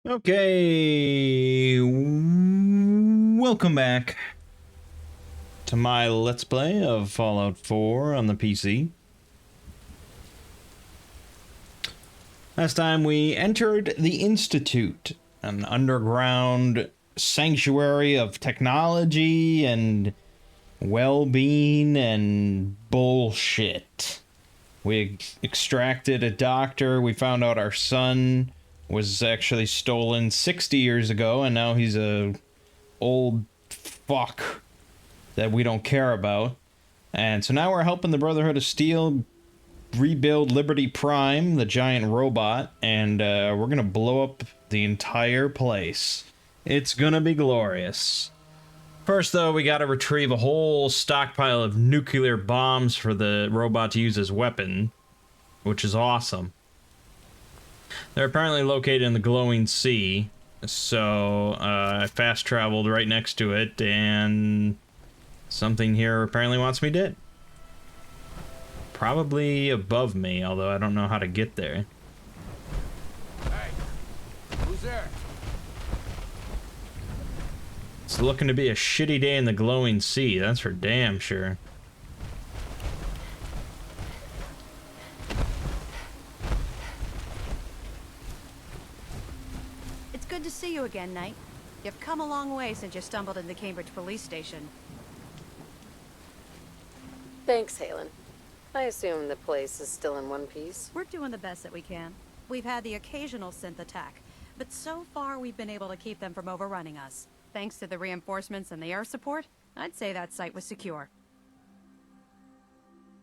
Okay, welcome back to my Let's Play of Fallout 4 on the PC. Last time we entered the Institute, an underground sanctuary of technology and well-being and bullshit. We extracted a doctor, we found out our son was actually stolen 60 years ago, and now he's a old fuck that we don't care about. And so now we're helping the Brotherhood of Steel rebuild Liberty Prime, the giant robot, and we're gonna blow up the entire place. It's gonna be glorious. First, though, we gotta retrieve a whole stockpile of nuclear bombs for the robot to use as weapon, which is awesome. They're apparently located in the glowing sea, so I fast traveled right next to it, and something here apparently wants me dead. Probably above me, although I don't know how to get there. Hey, who's there? It's looking to be a shitty day in the glowing sea, that's for damn sure. Good to see you again, Knight. You've come a long way since you stumbled into the Cambridge police station. Thanks, Halen. I assume the place is still in one piece. We're doing the best that we can. We've had the occasional synth attack, but so far we've been able to keep them from overrunning us. Thanks to the reinforcements and the air support, I'd say that site was secure.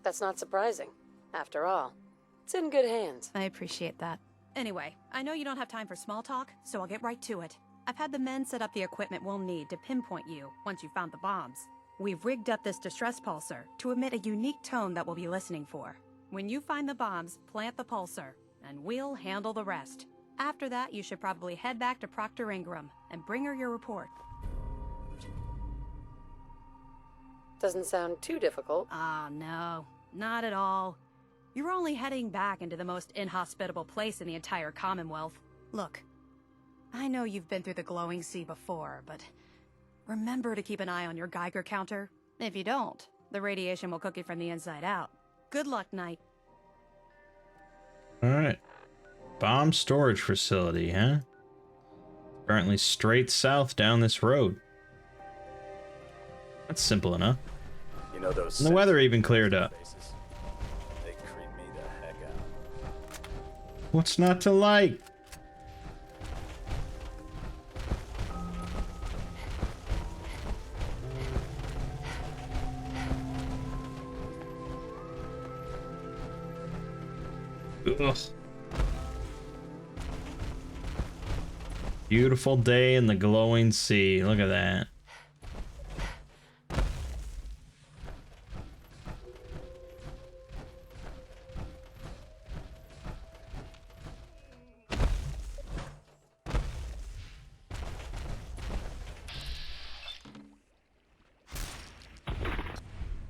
That's not surprising. After all, it's in good hands. I appreciate that. Anyway, I know you don't have time for small talk, so I'll get right to it. I've had the men set up the equipment we'll need to pinpoint you once you found the bombs. We've rigged up this distress pulsar to emit a unique tone that we'll be listening for. When you find the bombs, plant the pulsar, and we'll handle the rest. After that, you should probably head back to Proctor Ingram and bring her your report. Doesn't sound too difficult. Ah, no, not at all. You're only heading back into the most inhospitable place in the entire Commonwealth. Look, I know you've been through the glowing sea before, but remember to keep an eye on your Geiger counter. If you don't, the radiation will cook you from the inside out. Good luck, Knight. Alright. Bomb storage facility, huh? Apparently straight south down this road. That's simple enough. You know those. And the weather even cleared up. What's not to like? Ugh. Beautiful day in the glowing sea. Look at that.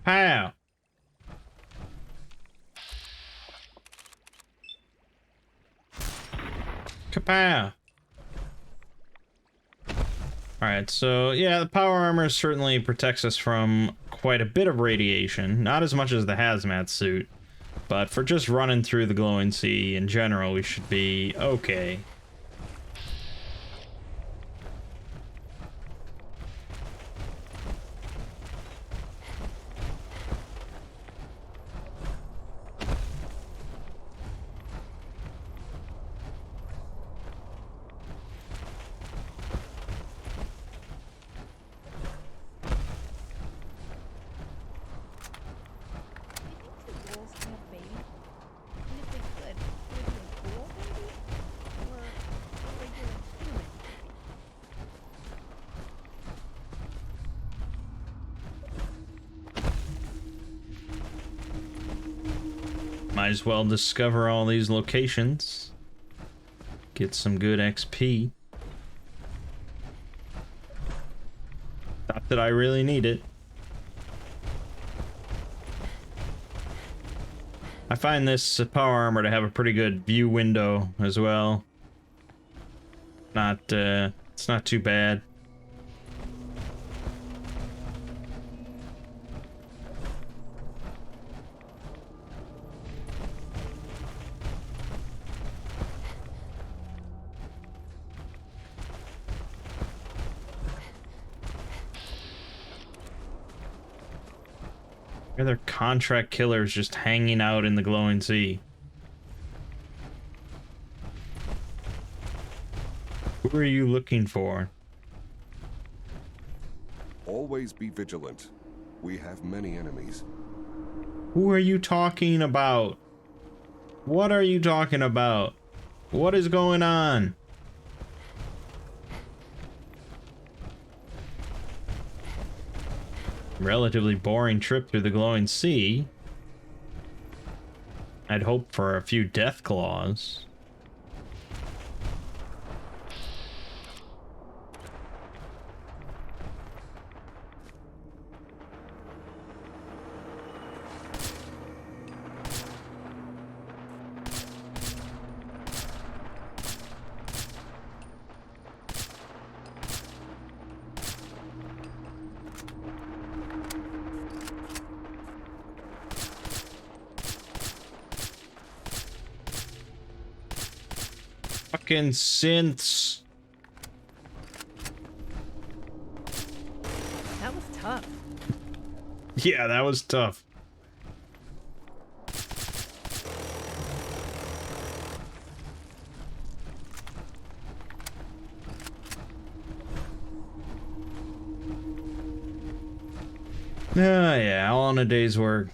Pow! Kapow! Alright, so yeah, the power armor certainly protects us from quite a bit of radiation. Not as much as the hazmat suit, but for just running through the glowing sea in general, we should be okay. Might as well discover all these locations. Get some good XP. Not that I really need it. I find this power armor to have a pretty good view window as well. It's not too bad. Are there contract killers just hanging out in the glowing sea? Who are you looking for? Always be vigilant. We have many enemies. Who are you talking about? What are you talking about? What is going on? Relatively boring trip through the glowing sea. I'd hope for a few death claws. Fucking synths. That was tough. Yeah, that was tough. Yeah, all in a day's work.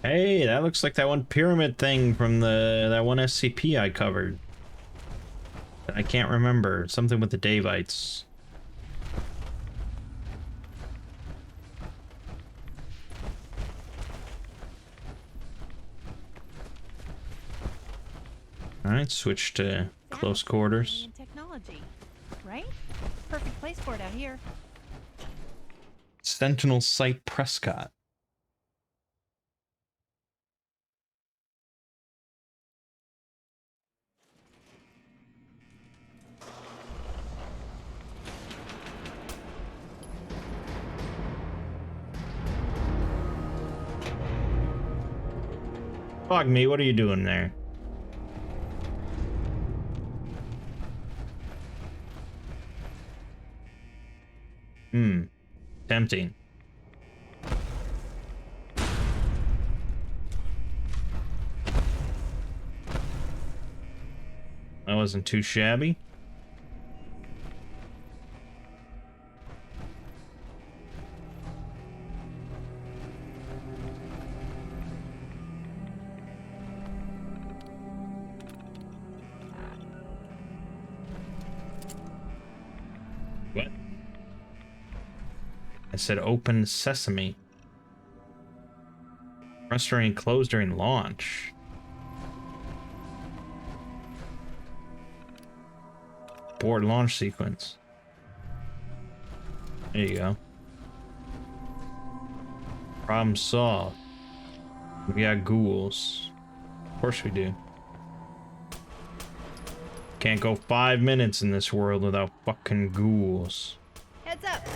Hey, that looks like that one pyramid thing from that one SCP I covered. I can't remember. Something with the Davites. Alright, switch to close quarters. Technology, right? Perfect place for it out here. Sentinel Site Prescott. Fuck me, what are you doing there? Tempting. That wasn't too shabby. What? I said open sesame. Restaurant closed during launch. Board launch sequence. There you go. Problem solved. We got ghouls. Of course we do. Can't go 5 minutes in this world without fucking ghouls. Heads up.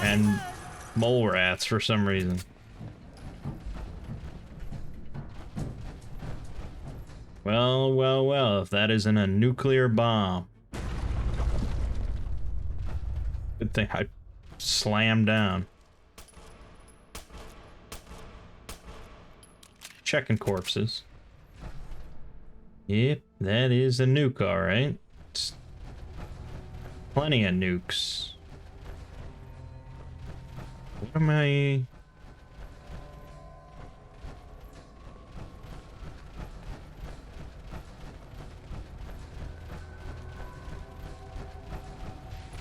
And mole rats for some reason. Well, well, well, if that isn't a nuclear bomb. Good thing I slammed down. Checking corpses. Yep, that is a nuke, alright. Plenty of nukes. What am I...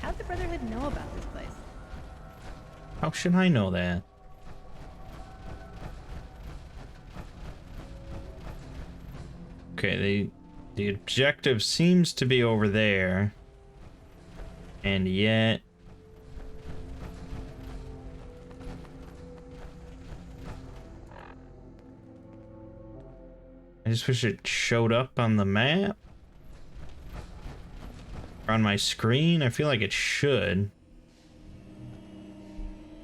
How'd the Brotherhood know about this place? How should I know that? Okay, the objective seems to be over there. And yet... just wish it showed up on the map. Or on my screen. I feel like it should.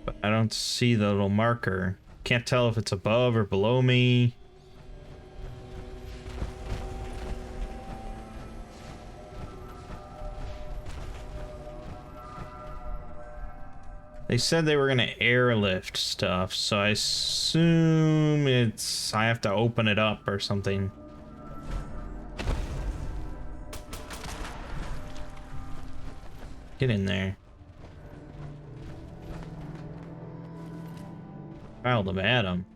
But I don't see the little marker. Can't tell if it's above or below me. They said they were gonna airlift stuff, so I assume I have to open it up or something. Get in there. Child of Adam.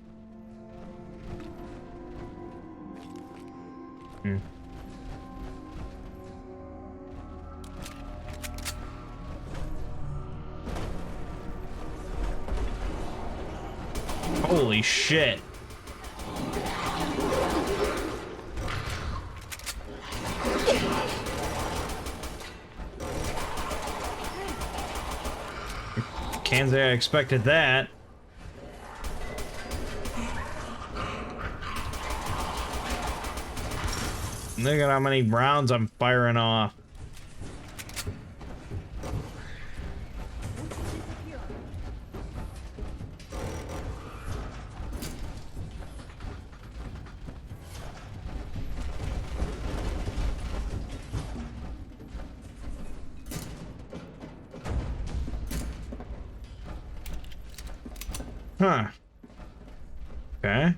Holy shit. Can't say I expected that. Look at how many rounds I'm firing off. Huh. Okay.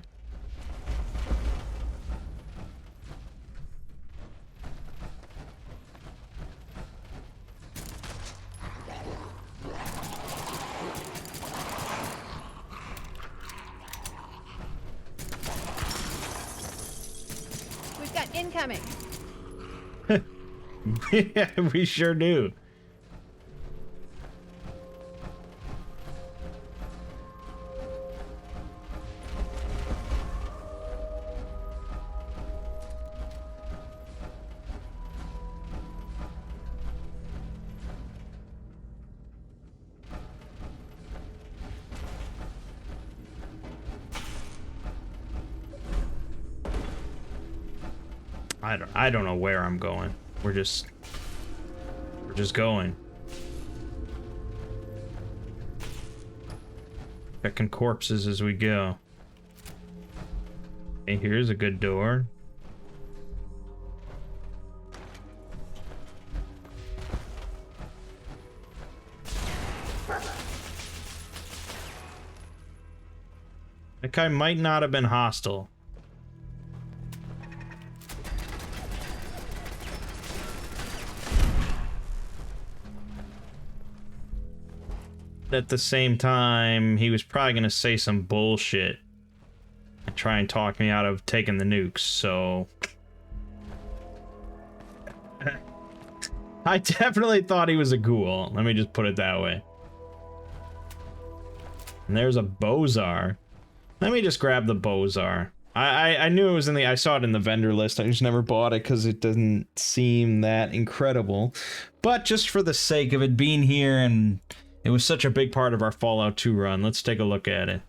We've got incoming. Yeah, we sure do. I don't know where I'm going. We're just going. Checking corpses as we go. Hey, here's a good door. That guy might not have been hostile. At the same time, he was probably gonna say some bullshit and try and talk me out of taking the nukes, so I definitely thought he was a ghoul. Let me just put it that way. And there's a Bozar. Let me just grab the Bozar. I knew it was in the... I saw it in the vendor list. I just never bought it because it doesn't seem that incredible. But just for the sake of it being here, and it was such a big part of our Fallout 2 run, let's take a look at it.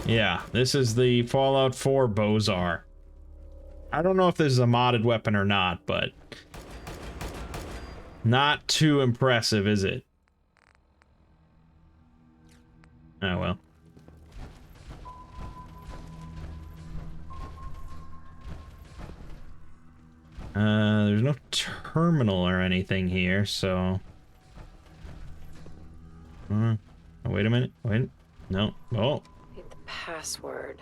Yeah, this is the Fallout 4 Bozar. I don't know if this is a modded weapon or not, but not too impressive, is it? Oh well. There's no terminal or anything here, so... oh, wait a minute. Wait. No. Oh. Need the password.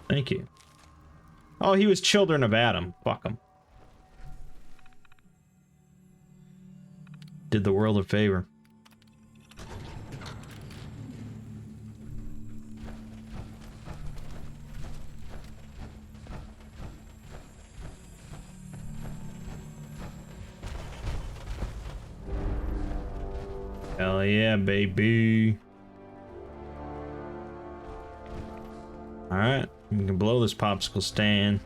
Thank you. Oh, he was Children of Adam. Fuck him. Did the world a favor. Hell yeah, baby. Alright, we can blow this popsicle stand.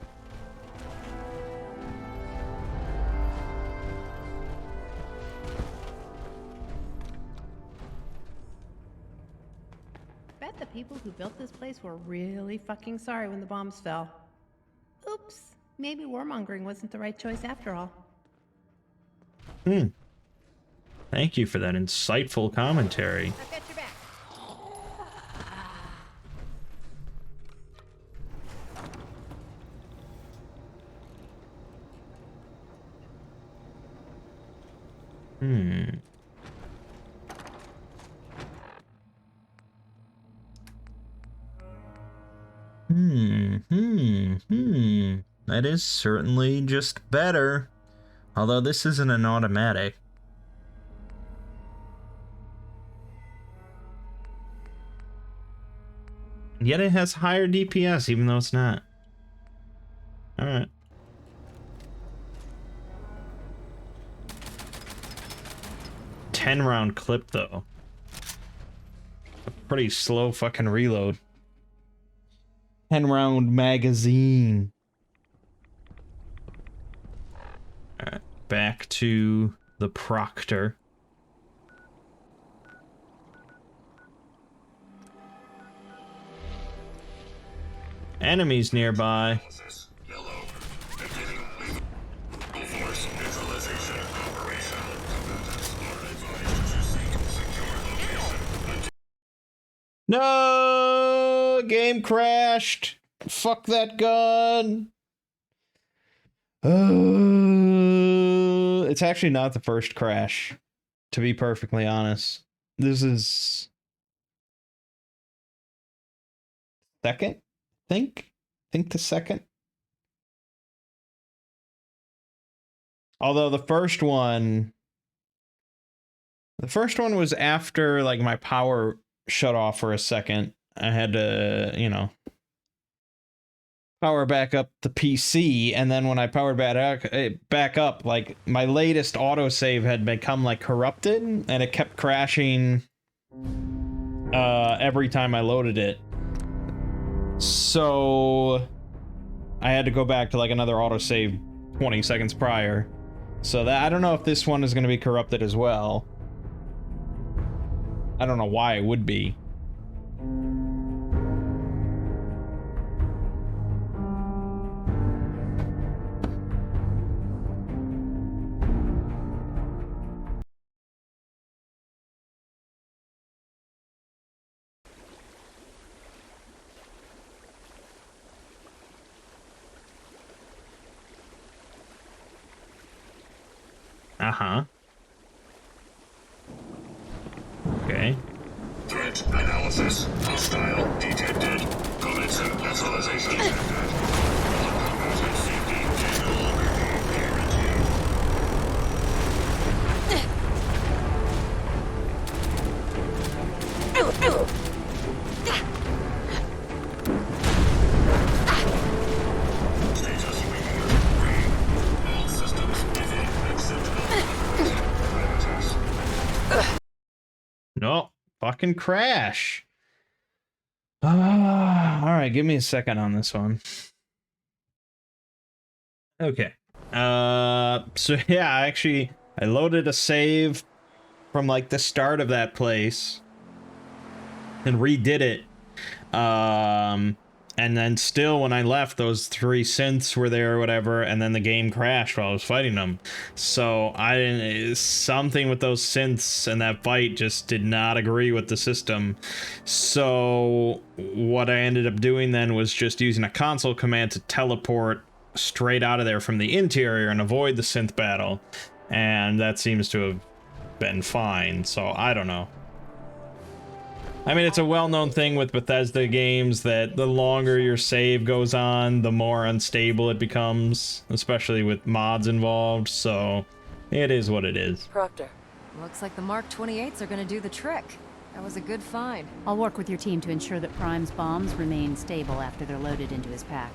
Bet the people who built this place were really fucking sorry when the bombs fell. Oops, maybe warmongering wasn't the right choice after all. Thank you for that insightful commentary. I've got your back. That is certainly just better. Although this isn't an automatic. Yet it has higher DPS, even though it's not. Alright. Ten-round clip, though. A pretty slow fucking reload. 10-round magazine. Alright, back to the Proctor. Enemies nearby. No, game crashed. Fuck that gun. It's actually not the first crash, to be perfectly honest. This is second, think the second. Although the first one was after like my power shut off for a second. I had to, you know, power back up the PC, and then when I powered back up, like my latest autosave had become like corrupted, and it kept crashing every time I loaded it. So I had to go back to like another autosave 20 seconds prior. So that I don't know if this one is going to be corrupted as well. I don't know why it would be. Uh-huh. Okay. Threat analysis. Hostile detected. Commencing visualization. Composite safety can no longer be guaranteed. Status report. Green. All systems within acceptable parameters. No, fucking crash. Alright, give me a second on this one. Okay. So yeah, I loaded a save from like the start of that place and redid it. And then still when I left, those 3 synths were there or whatever, and then the game crashed while I was fighting them. So I didn't, something with those synths and that fight just did not agree with the system. So what I ended up doing then was just using a console command to teleport straight out of there from the interior and avoid the synth battle. And that seems to have been fine, so I don't know. I mean, it's a well-known thing with Bethesda games that the longer your save goes on, the more unstable it becomes, especially with mods involved, so it is what it is. Proctor. Looks like the Mark 28s are gonna do the trick. That was a good find. I'll work with your team to ensure that Prime's bombs remain stable after they're loaded into his pack.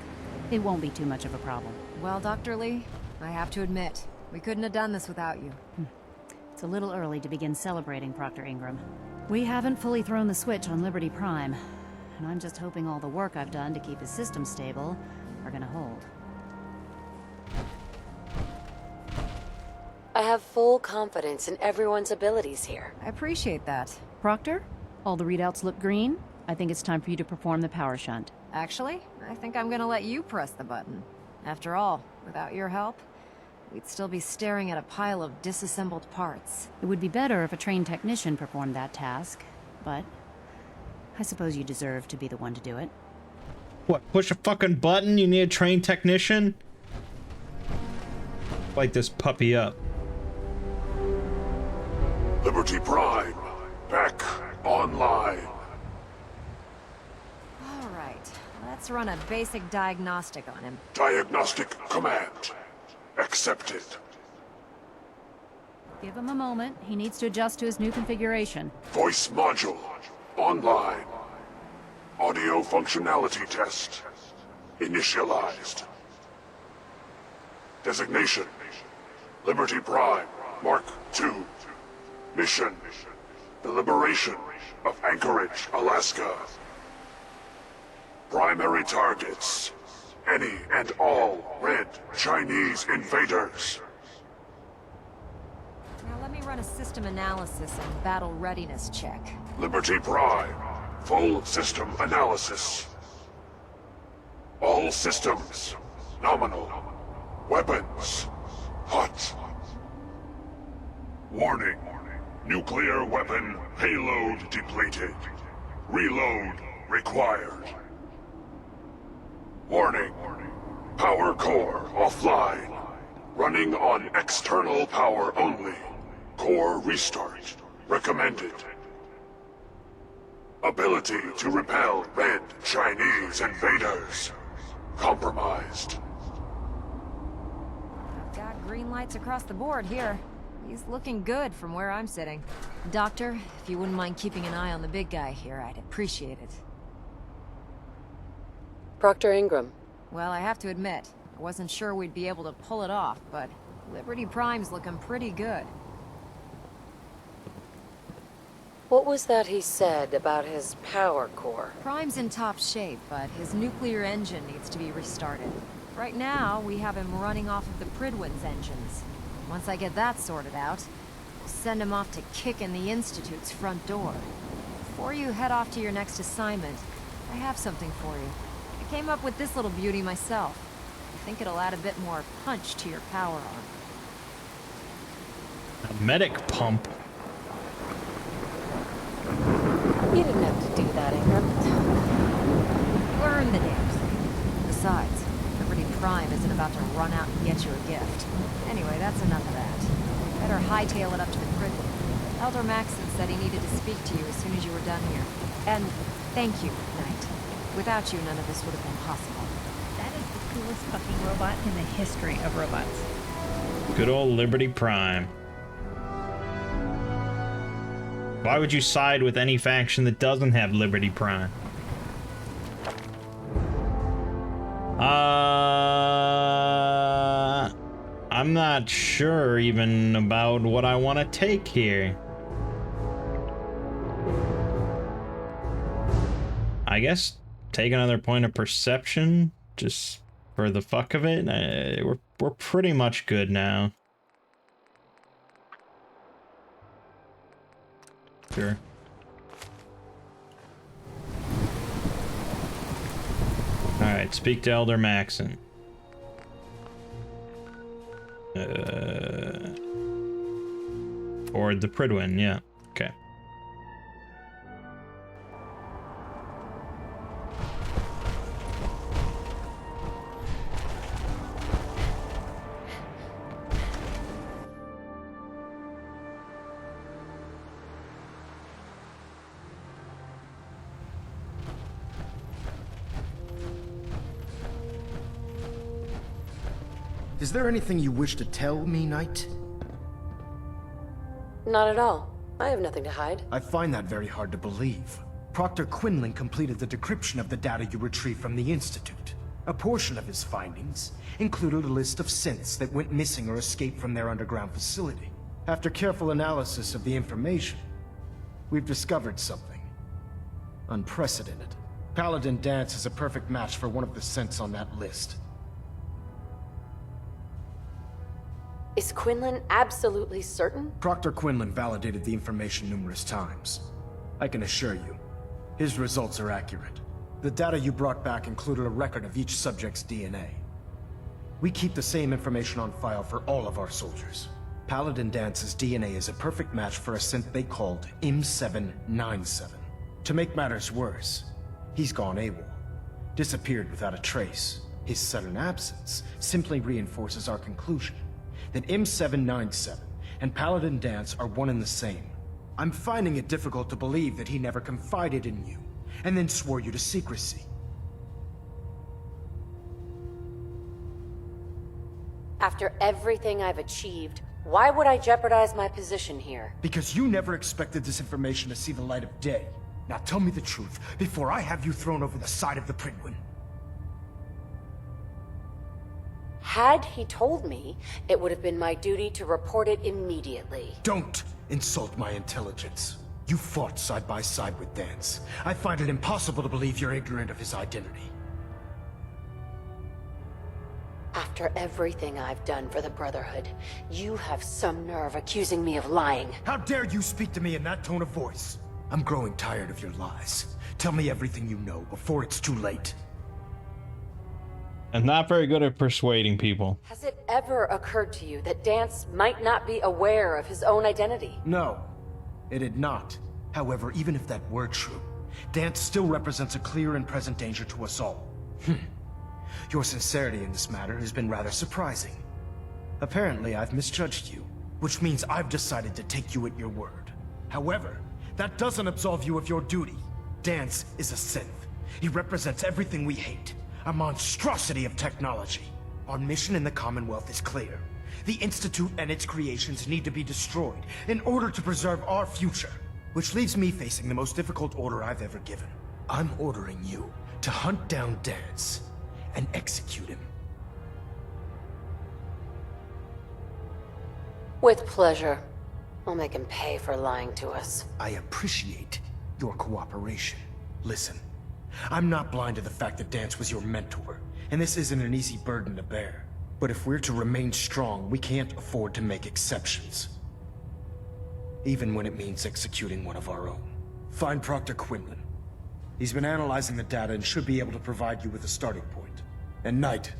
It won't be too much of a problem. Well, Dr. Lee, I have to admit, we couldn't have done this without you. It's a little early to begin celebrating, Proctor Ingram. We haven't fully thrown the switch on Liberty Prime, and I'm just hoping all the work I've done to keep his system stable are gonna hold. I have full confidence in everyone's abilities here. I appreciate that. Proctor, all the readouts look green. I think it's time for you to perform the power shunt. Actually, I think I'm gonna let you press the button. After all, without your help, we'd still be staring at a pile of disassembled parts. It would be better if a trained technician performed that task, but I suppose you deserve to be the one to do it. What, push a fucking button? You need a trained technician? Light this puppy up. Liberty Prime, back online. All right, let's run a basic diagnostic on him. Diagnostic command accepted. Give him a moment. He needs to adjust to his new configuration. Voice module online. Audio functionality test initialized. Designation: Liberty Prime Mark II. Mission: the liberation of Anchorage, Alaska. Primary targets: any and all red Chinese invaders. Now let me run a system analysis and battle readiness check. Liberty Prime, full system analysis. All systems nominal. Weapons hot. Warning: nuclear weapon payload depleted. Reload required. Warning: power core offline. Running on external power only. Core restart recommended. Ability to repel red Chinese invaders compromised. I've got green lights across the board here. He's looking good from where I'm sitting. Doctor, if you wouldn't mind keeping an eye on the big guy here, I'd appreciate it. Proctor Ingram. Well, I have to admit, I wasn't sure we'd be able to pull it off, but Liberty Prime's looking pretty good. What was that he said about his power core? Prime's in top shape, but his nuclear engine needs to be restarted. Right now, we have him running off of the Pridwin's engines. Once I get that sorted out, we'll send him off to kick in the Institute's front door. Before you head off to your next assignment, I have something for you. I came up with this little beauty myself. I think it'll add a bit more punch to your power arm. A medic pump. You didn't have to do that, Ingram. Learn the damn thing. Besides, Liberty Prime isn't about to run out and get you a gift. Anyway, that's enough of that. Better hightail it up to the Pridwin. Elder Maxson said he needed to speak to you as soon as you were done here. And thank you, Knight. Without you, none of this would have been possible. That is the coolest fucking robot in the history of robots. Good old Liberty Prime. Why would you side with any faction that doesn't have Liberty Prime? I'm not sure even about what I want to take here. I guess take another point of perception, just for the fuck of it. We're pretty much good now. Sure. Alright, speak to Elder Maxson. Or the Pridwin, yeah. Okay. Is there anything you wish to tell me, Knight? Not at all. I have nothing to hide. I find that very hard to believe. Proctor Quinlan completed the decryption of the data you retrieved from the Institute. A portion of his findings included a list of synths that went missing or escaped from their underground facility. After careful analysis of the information, we've discovered something unprecedented. Paladin Dance is a perfect match for one of the synths on that list. Is Quinlan absolutely certain? Proctor Quinlan validated the information numerous times. I can assure you, His results are accurate. The data you brought back included a record of each subject's DNA. We keep the same information on file for all of our soldiers. Paladin Dance's DNA is a perfect match for a synth they called M797. To make matters worse, he's gone AWOL. Disappeared without a trace. His sudden absence simply reinforces our conclusion that M797 and Paladin Dance are one and the same. I'm finding it difficult to believe that he never confided in you, and then swore you to secrecy. After everything I've achieved, why would I jeopardize my position here? Because you never expected this information to see the light of day. Now tell me the truth, before I have you thrown over the side of the Prydwen. Had he told me, it would have been my duty to report it immediately. Don't insult my intelligence. You fought side by side with Dance. I find it impossible to believe you're ignorant of his identity. After everything I've done for the Brotherhood, you have some nerve accusing me of lying. How dare you speak to me in that tone of voice? I'm growing tired of your lies. Tell me everything you know before it's too late. I'm not very good at persuading people. Has it ever occurred to you that Dance might not be aware of his own identity? No, it had not. However, even if that were true, Dance still represents a clear and present danger to us all. Your sincerity in this matter has been rather surprising. Apparently, I've misjudged you, which means I've decided to take you at your word. However, that doesn't absolve you of your duty. Dance is a synth. He represents everything we hate. A monstrosity of technology. Our mission in the Commonwealth is clear. The Institute and its creations need to be destroyed in order to preserve our future. Which leaves me facing the most difficult order I've ever given. I'm ordering you to hunt down Dance and execute him. With pleasure. I'll make him pay for lying to us. I appreciate your cooperation. Listen, I'm not blind to the fact that Dance was your mentor, and this isn't an easy burden to bear. But if we're to remain strong, we can't afford to make exceptions. Even when it means executing one of our own. Find Proctor Quinlan. He's been analyzing the data and should be able to provide you with a starting point. And Knight,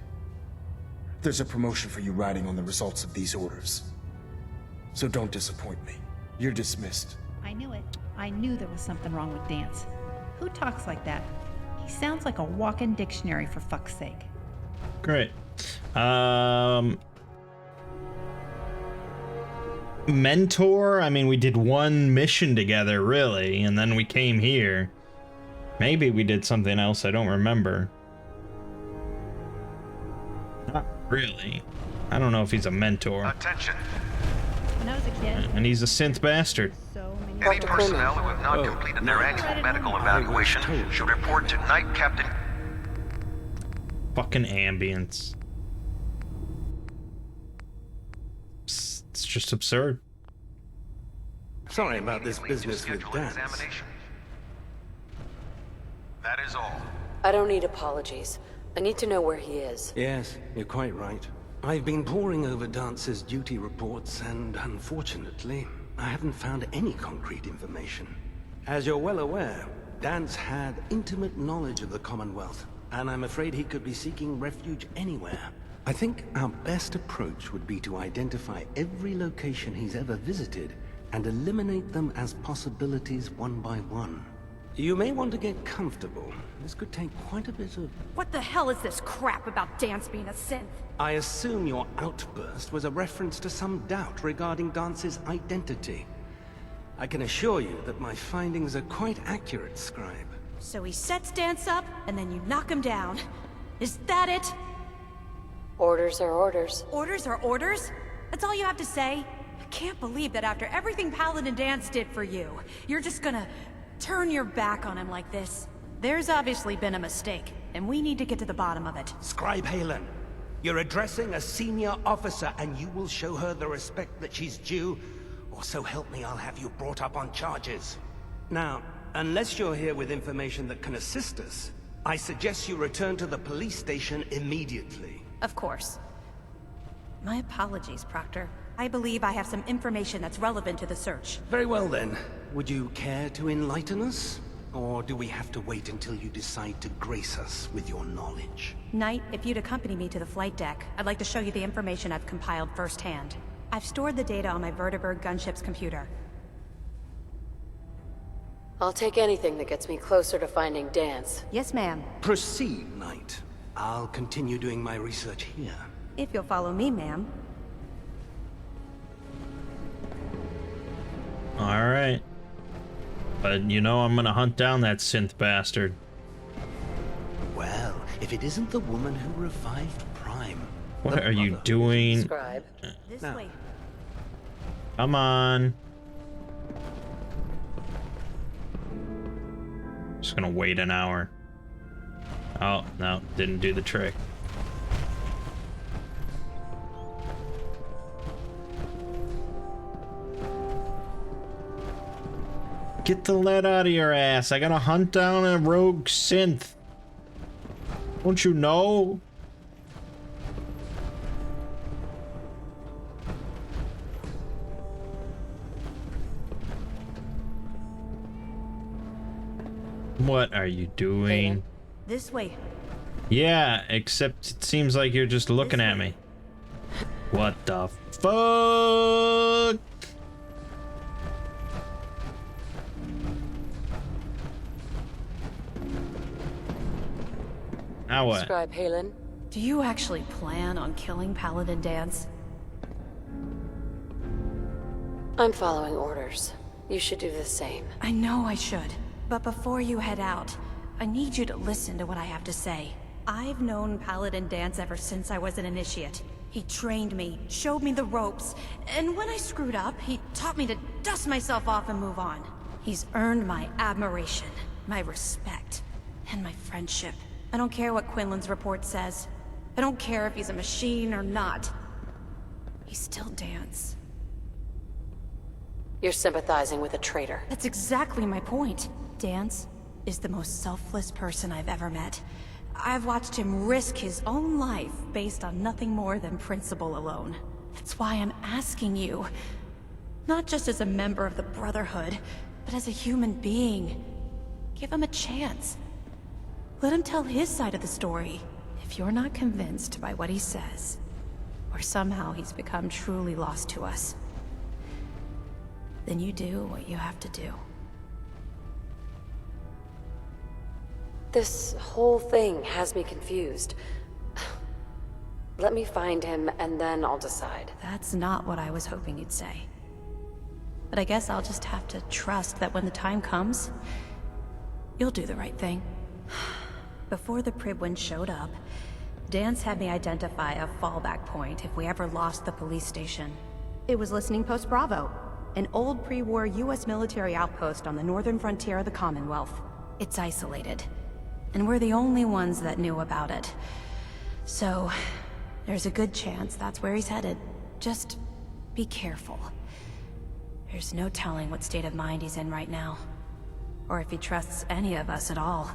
there's a promotion for you riding on the results of these orders. So don't disappoint me. You're dismissed. I knew it. I knew there was something wrong with Dance. Who talks like that? He sounds like a walk-in dictionary, for fuck's sake. Great. Mentor? I mean, we did one mission together, really, and then we came here. Maybe we did something else, I don't remember. Not really. I don't know if he's a mentor. Attention. When I was a kid, And he's a synth bastard. so many... Any personnel who have not completed their annual medical evaluation should report to Night Captain. Fucking ambience. It's just absurd. Sorry about this business with Dance. That is all. I don't need apologies. I need to know where he is. Yes, you're quite right. I've been poring over Dance's duty reports, and unfortunately, I haven't found any concrete information. As you're well aware, Dance had intimate knowledge of the Commonwealth, and I'm afraid he could be seeking refuge anywhere. I think our best approach would be to identify every location he's ever visited and eliminate them as possibilities one by one. You may want to get comfortable. This could take quite a bit of... What the hell is this crap about Dance being a synth? I assume your outburst was a reference to some doubt regarding Dance's identity. I can assure you that my findings are quite accurate, Scribe. So he sets Dance up, and then you knock him down. Is that it? Orders are orders. Orders are orders? That's all you have to say? I can't believe that after everything Paladin Dance did for you, you're just gonna turn your back on him like this. There's obviously been a mistake, and we need to get to the bottom of it. Scribe Halen, you're addressing a senior officer, and you will show her the respect that she's due, or so help me, I'll have you brought up on charges. Now, unless you're here with information that can assist us, I suggest you return to the police station immediately. Of course. My apologies, Proctor. I believe I have some information that's relevant to the search. Very well then. Would you care to enlighten us? Or do we have to wait until you decide to grace us with your knowledge? Knight, if you'd accompany me to the flight deck, I'd like to show you the information I've compiled firsthand. I've stored the data on my Vertibird gunship's computer. I'll take anything that gets me closer to finding Dance. Yes, ma'am. Proceed, Knight. I'll continue doing my research here. If you'll follow me, ma'am. Alright. But you know I'm gonna hunt down that synth bastard. Well, if it isn't the woman who revived Prime. What are you doing? Scribe. This No. way. Come on. Just gonna wait an hour. Oh, no, didn't do the trick. Get the lead out of your ass. I gotta hunt down a rogue synth. Don't you know? What are you doing? This way. Yeah, except it seems like you're just looking at me. What the fuck? Now what? Scribe Halen. Do you actually plan on killing Paladin Dance? I'm following orders. You should do the same. I know I should. But before you head out, I need you to listen to what I have to say. I've known Paladin Dance ever since I was an initiate. He trained me, showed me the ropes, and when I screwed up, he taught me to dust myself off and move on. He's earned my admiration, my respect, and my friendship. I don't care what Quinlan's report says. I don't care if he's a machine or not. He's still Dance. You're sympathizing with a traitor. That's exactly my point. Dance is the most selfless person I've ever met. I've watched him risk his own life based on nothing more than principle alone. That's why I'm asking you. Not just as a member of the Brotherhood, but as a human being. Give him a chance. Let him tell his side of the story. If you're not convinced by what he says, or somehow he's become truly lost to us, then you do what you have to do. This whole thing has me confused. Let me find him, and then I'll decide. That's not what I was hoping you'd say. But I guess I'll just have to trust that when the time comes, you'll do the right thing. Before the Pribwin showed up, Dance had me identify a fallback point if we ever lost the police station. It was Listening Post Bravo, an old pre-war US military outpost on the northern frontier of the Commonwealth. It's isolated, and we're the only ones that knew about it. So, there's a good chance that's where he's headed. Just be careful. There's no telling what state of mind he's in right now, or if he trusts any of us at all.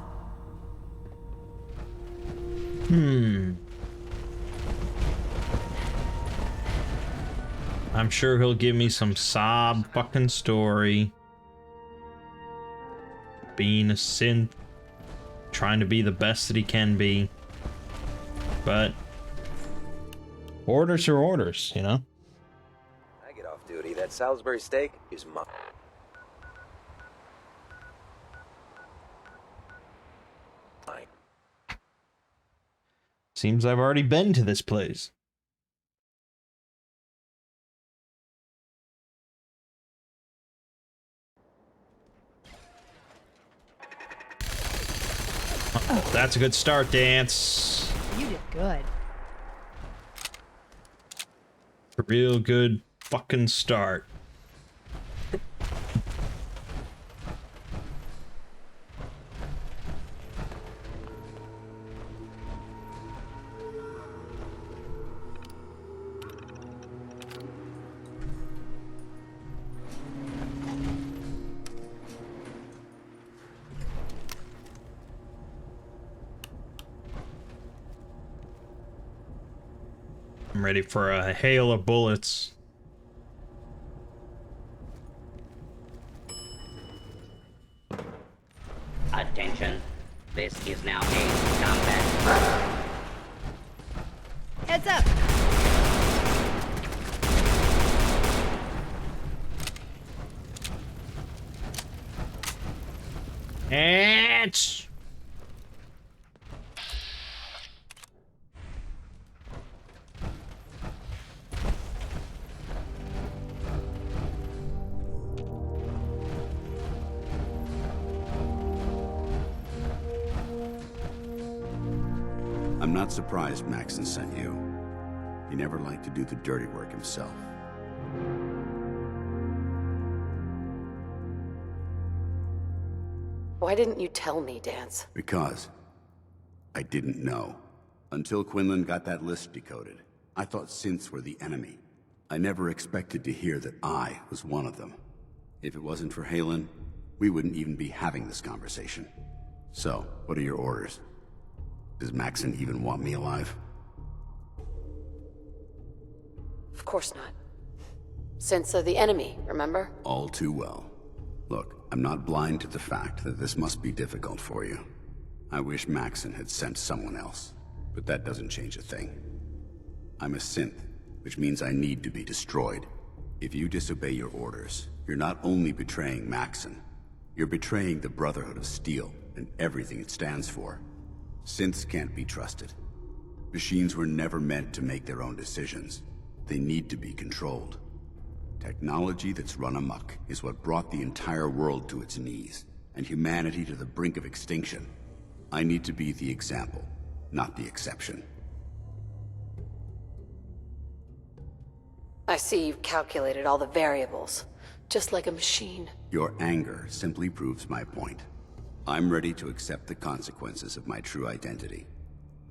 I'm sure he'll give me some sob fucking story. Being a synth, trying to be the best that he can be. But orders are orders, you know? I get off duty. That Salisbury steak is mine. Seems I've already been to this place. Oh, that's a good start, Dance. You did good. A real good fucking start. I'm ready for a hail of bullets. This is now aim combat. Heads up! It's... I'm not surprised Maxson sent you. He never liked to do the dirty work himself. Why didn't you tell me, Dance? Because I didn't know. Until Quinlan got that list decoded, I thought synths were the enemy. I never expected to hear that I was one of them. If it wasn't for Halen, we wouldn't even be having this conversation. So, what are your orders? Does Maxson even want me alive? Of course not. Synths are the enemy, remember? All too well. Look, I'm not blind to the fact that this must be difficult for you. I wish Maxson had sent someone else, but that doesn't change a thing. I'm a synth, which means I need to be destroyed. If you disobey your orders, you're not only betraying Maxson, you're betraying the Brotherhood of Steel and everything it stands for. Synths can't be trusted. Machines were never meant to make their own decisions. They need to be controlled. Technology that's run amok is what brought the entire world to its knees, and humanity to the brink of extinction. I need to be the example, not the exception. I see you've calculated all the variables, just like a machine. Your anger simply proves my point. I'm ready to accept the consequences of my true identity.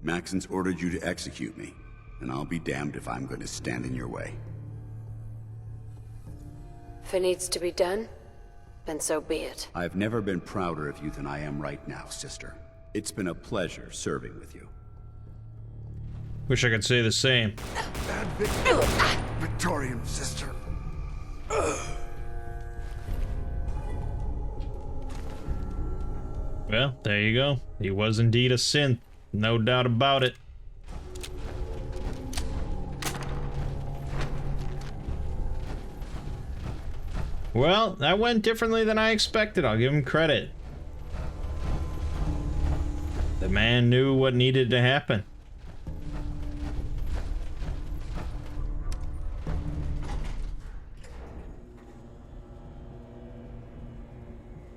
Maxson's ordered you to execute me, and I'll be damned if I'm going to stand in your way. If it needs to be done, then so be it. I've never been prouder of you than I am right now, sister. It's been a pleasure serving with you. Wish I could say the same. Victorian sister. Well, there you go. He was indeed a synth. No doubt about it. Well, that went differently than I expected. I'll give him credit. The man knew what needed to happen.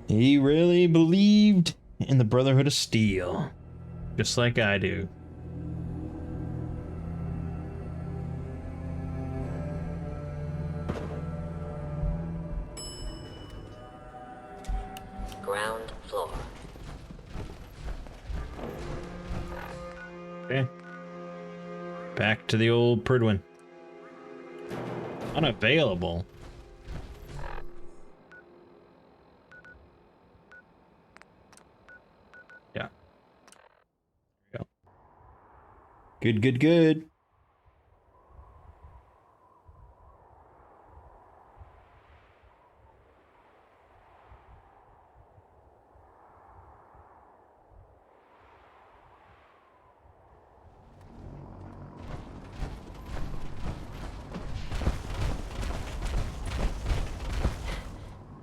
He really believed in the Brotherhood of Steel, just like I do. Ground floor. Okay. Back to the old Prydwen. Unavailable. Yeah. There we go. Good, good, good.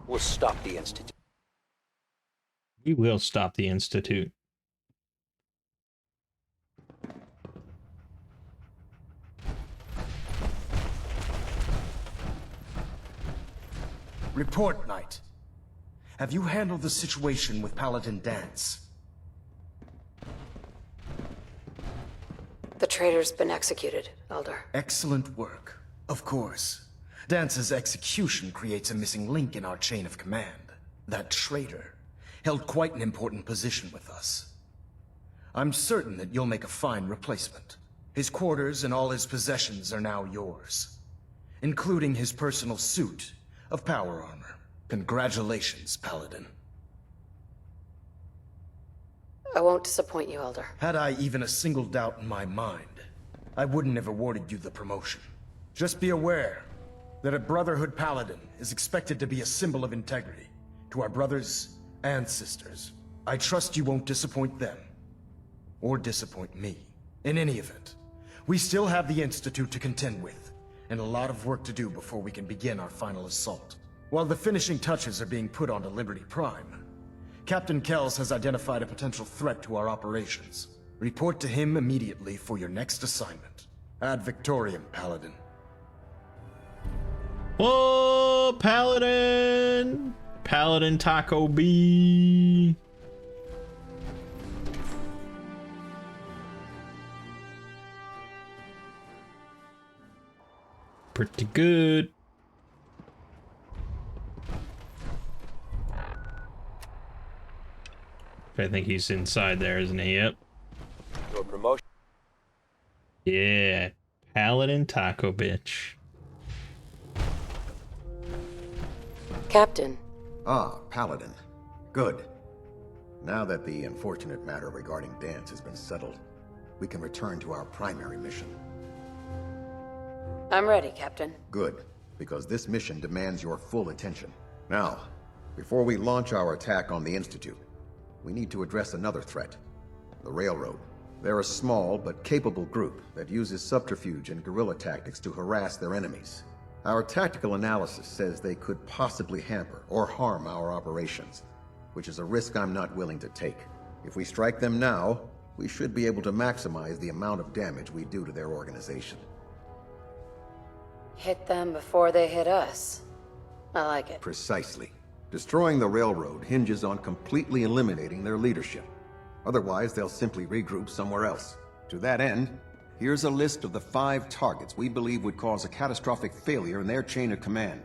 We'll stop the Institute. We will stop the Institute. Report, Knight. Have you handled the situation with Paladin Dance? The traitor's been executed, Elder. Excellent work. Of course. Dance's execution creates a missing link in our chain of command. That traitor held quite an important position with us. I'm certain that you'll make a fine replacement. His quarters and all his possessions are now yours, including his personal suit of power armor. Congratulations, Paladin. I won't disappoint you, Elder. Had I even a single doubt in my mind, I wouldn't have awarded you the promotion. Just be aware that a Brotherhood Paladin is expected to be a symbol of integrity to our brothers and sisters. I trust you won't disappoint them. Or disappoint me. In any event, we still have the Institute to contend with, and a lot of work to do before we can begin our final assault. While the finishing touches are being put onto Liberty Prime, Captain Kells has identified a potential threat to our operations. Report to him immediately for your next assignment. Ad Victoriam, Paladin. Whoa, Paladin! Paladin Taco B. Pretty good. I think he's inside there, isn't he? Yep. Your promotion. Yeah, Paladin Taco Bitch. Captain. Ah, Paladin. Good. Now that the unfortunate matter regarding Dance has been settled, we can return to our primary mission. I'm ready, Captain. Good, because this mission demands your full attention. Now, before we launch our attack on the Institute, we need to address another threat. The Railroad. They're a small but capable group that uses subterfuge and guerrilla tactics to harass their enemies. Our tactical analysis says they could possibly hamper or harm our operations, which is a risk I'm not willing to take. If we strike them now, we should be able to maximize the amount of damage we do to their organization. Hit them before they hit us. I like it. Precisely. Destroying the Railroad hinges on completely eliminating their leadership. Otherwise, they'll simply regroup somewhere else. To that end, here's a list of the 5 targets we believe would cause a catastrophic failure in their chain of command.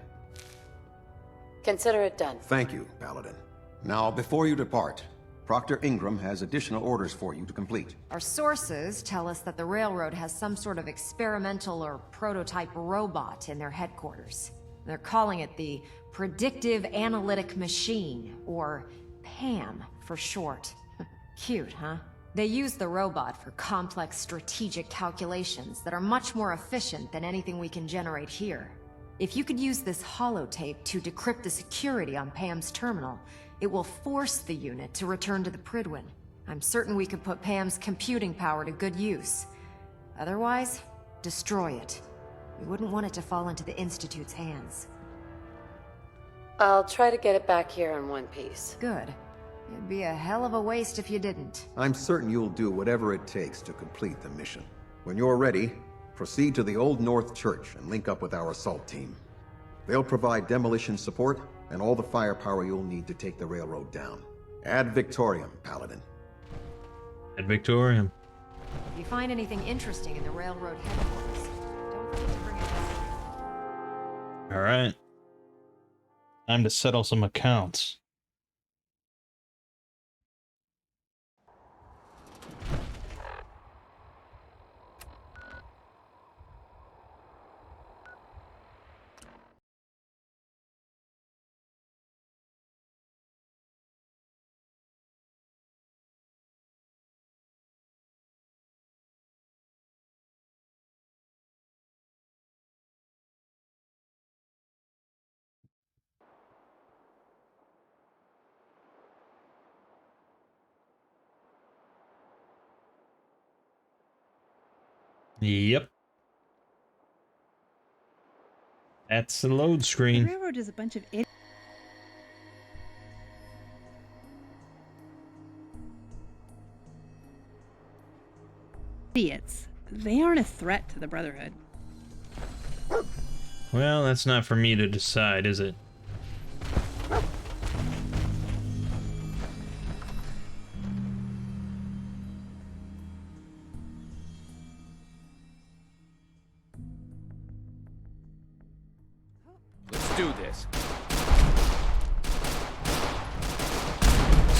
Consider it done. Thank you, Paladin. Now, before you depart, Proctor Ingram has additional orders for you to complete. Our sources tell us that the Railroad has some sort of experimental or prototype robot in their headquarters. They're calling it the Predictive Analytic Machine, or PAM for short. Cute, huh? They use the robot for complex strategic calculations that are much more efficient than anything we can generate here. If you could use this holotape to decrypt the security on Pam's terminal, it will force the unit to return to the Prydwen. I'm certain we could put Pam's computing power to good use. Otherwise, destroy it. We wouldn't want it to fall into the Institute's hands. I'll try to get it back here in one piece. Good. It'd be a hell of a waste if you didn't. I'm certain you'll do whatever it takes to complete the mission. When you're ready, proceed to the Old North Church and link up with our assault team. They'll provide demolition support and all the firepower you'll need to take the railroad down. Ad Victoriam, Paladin. Ad Victoriam. If you find anything interesting in the Railroad headquarters, don't forget to bring it back. All right. Time to settle some accounts. Yep. That's the load screen. The railroad is a bunch of idiots. They aren't a threat to the Brotherhood. Well, that's not for me to decide, is it? Let's do this.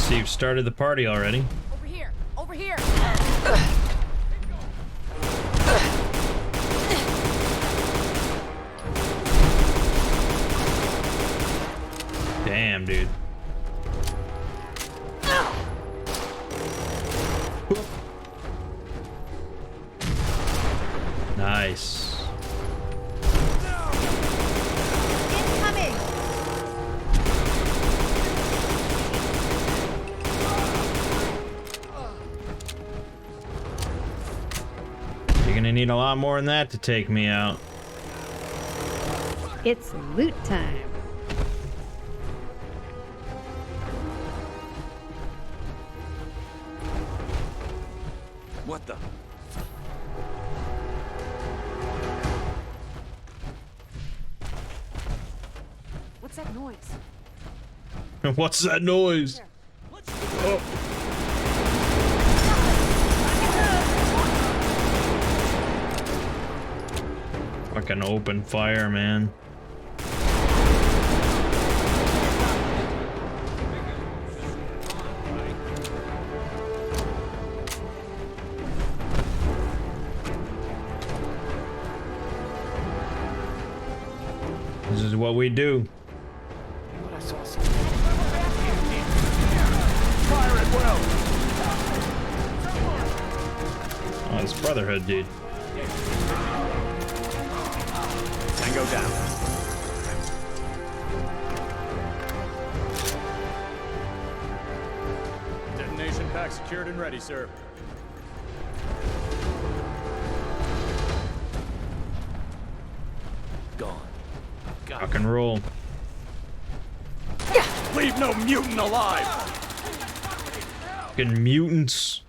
So you've started the party already. Over here! Over here! Damn, dude. Nice. Incoming! a lot more than that to take me out. It's loot time. What the? What's that noise? What's that noise? Oh. Fucking open fire, man. This is what we do. Fire it well. Oh, it's Brotherhood, dude. Tango down. Detonation pack secured and ready, sir. Gone. Rock and roll. Leave no mutant alive. Fucking mutants.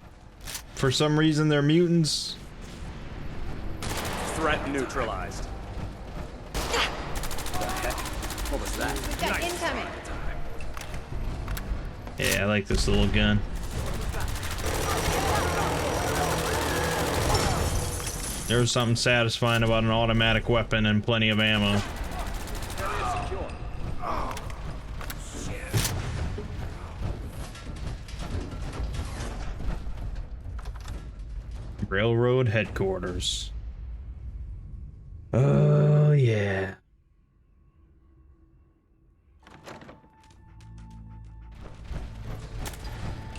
For some reason, they're mutants. Threat neutralized. The heck? What was that? We've got incoming. Yeah, I like this little gun. There's something satisfying about an automatic weapon and plenty of ammo. Railroad headquarters. Oh, yeah.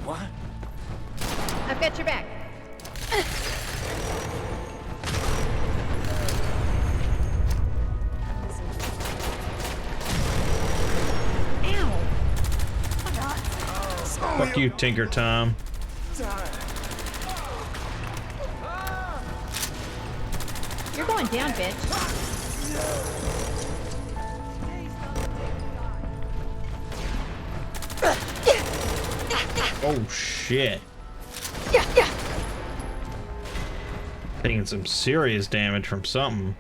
What? I've got your back. Fuck you, Tinker Tom. You're going down, bitch. Oh, shit. Taking some serious damage from something.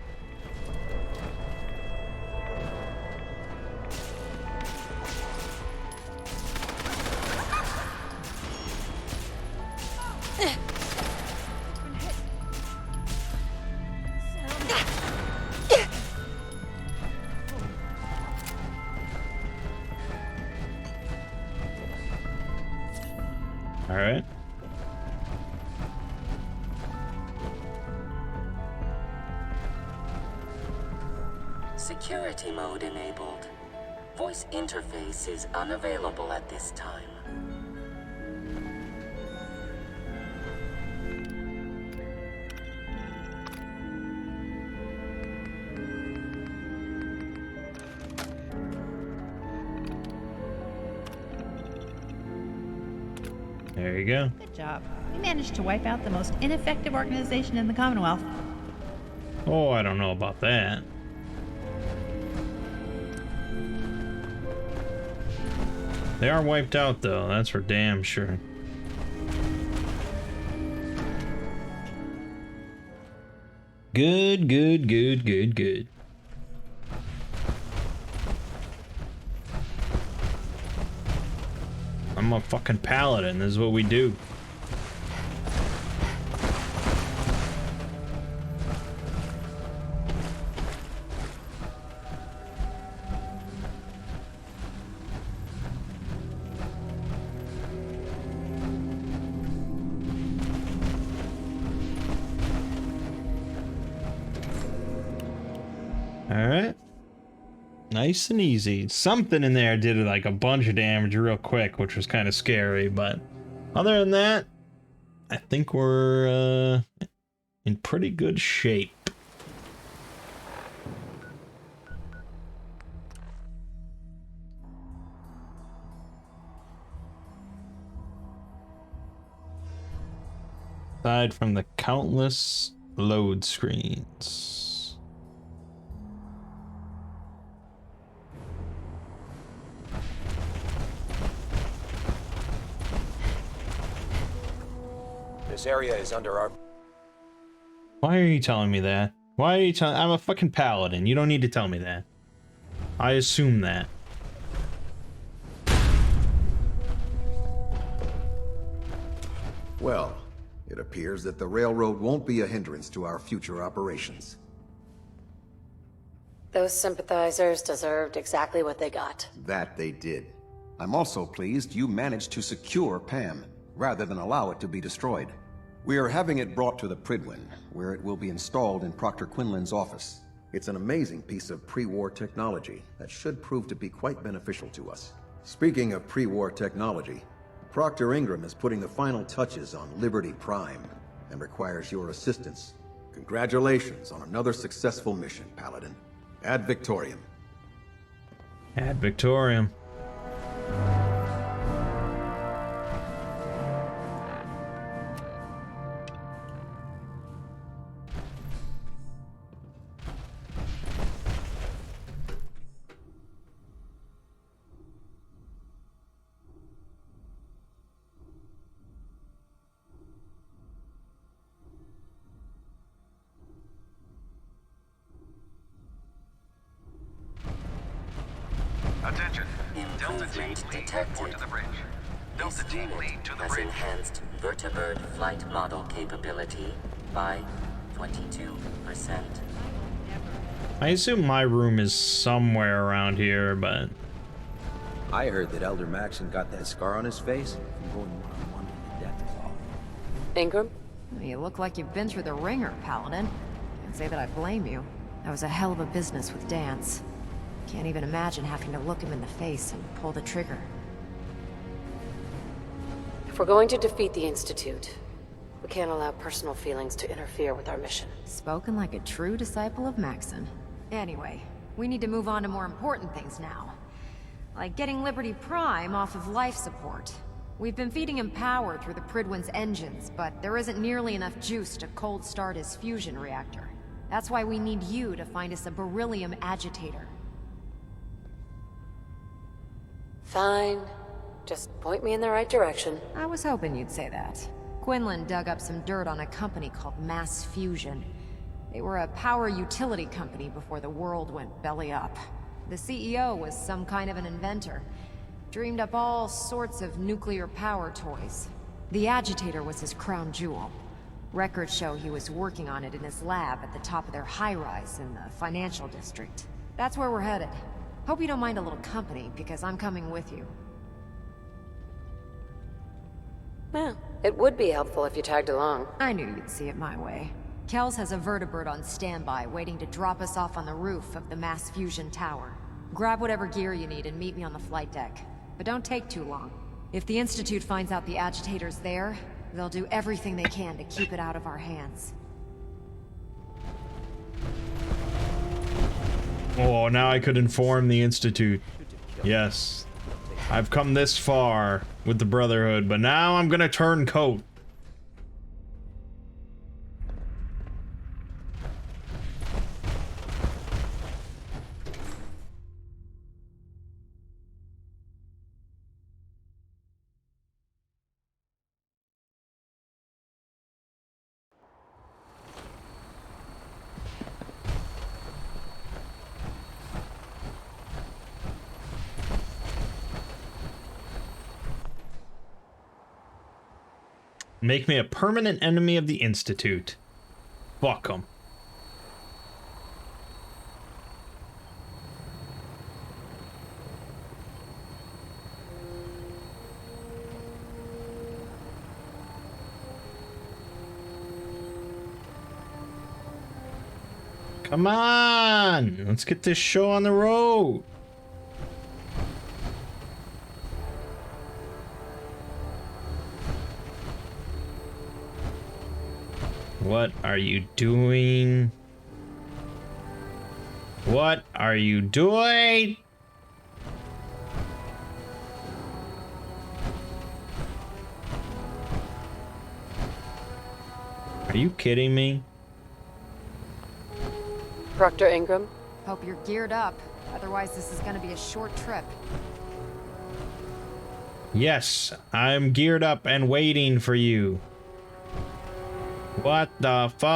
All right. Security mode enabled. Voice interface is unavailable at this time. There you go. Good job. We managed to wipe out the most ineffective organization in the Commonwealth. Oh, I don't know about that. They are wiped out, though. That's for damn sure. Good, good, good, good, good. I'm a fucking paladin. This is what we do. Alright. Nice and easy. Something in there did like a bunch of damage real quick, which was kind of scary, but other than that, I think we're in pretty good shape. Aside from the countless load screens. This area is under our... Why are you telling me that? Why are you telling? I'm a fucking paladin. You don't need to tell me that. I assume that. Well, it appears that the railroad won't be a hindrance to our future operations. Those sympathizers deserved exactly what they got. That they did. I'm also pleased you managed to secure Pam, rather than allow it to be destroyed. We are having it brought to the Pridwin, where it will be installed in Proctor Quinlan's office. It's an amazing piece of pre-war technology that should prove to be quite beneficial to us. Speaking of pre-war technology, Proctor Ingram is putting the final touches on Liberty Prime and requires your assistance. Congratulations on another successful mission, Paladin. Ad Victoriam. Ad Victoriam. Attention. Delta team Improvement lead detected. report to the bridge. This Delta team unit lead to the has bridge. enhanced vertibird flight model capability by 22%. I assume my room is somewhere around here, but I heard that Elder Maxon got that scar on his face from going one-on-one with the death claw. Ingram? You look like you've been through the ringer, Paladin. Can't say that I blame you. That was a hell of a business with Dance. Can't even imagine having to look him in the face and pull the trigger. If we're going to defeat the Institute, we can't allow personal feelings to interfere with our mission. Spoken like a true disciple of Maxon. Anyway, we need to move on to more important things now. Like getting Liberty Prime off of life support. We've been feeding him power through the Pridwin's engines, but there isn't nearly enough juice to cold start his fusion reactor. That's why we need you to find us a beryllium agitator. Fine. Just point me in the right direction. I was hoping you'd say that. Quinlan dug up some dirt on a company called Mass Fusion. They were a power utility company before the world went belly up. The CEO was some kind of an inventor. Dreamed up all sorts of nuclear power toys. The agitator was his crown jewel. Records show he was working on it in his lab at the top of their high-rise in the financial district. That's where we're headed. Hope you don't mind a little company, because I'm coming with you. Well, it would be helpful if you tagged along. I knew you'd see it my way. Kells has a vertibird on standby, waiting to drop us off on the roof of the Mass Fusion Tower. Grab whatever gear you need and meet me on the flight deck. But don't take too long. If the Institute finds out the agitator's there, they'll do everything they can to keep it out of our hands. oh, now I could inform the Institute. Yes. I've come this far with the Brotherhood, but now I'm gonna turn coat. Make me a permanent enemy of the Institute. Fuck 'em. Come on! Let's get this show on the road. What are you doing? What are you doing? Are you kidding me? Proctor Ingram? Hope you're geared up. Otherwise, this is gonna be a short trip. Yes, I'm geared up and waiting for you. What the fuck?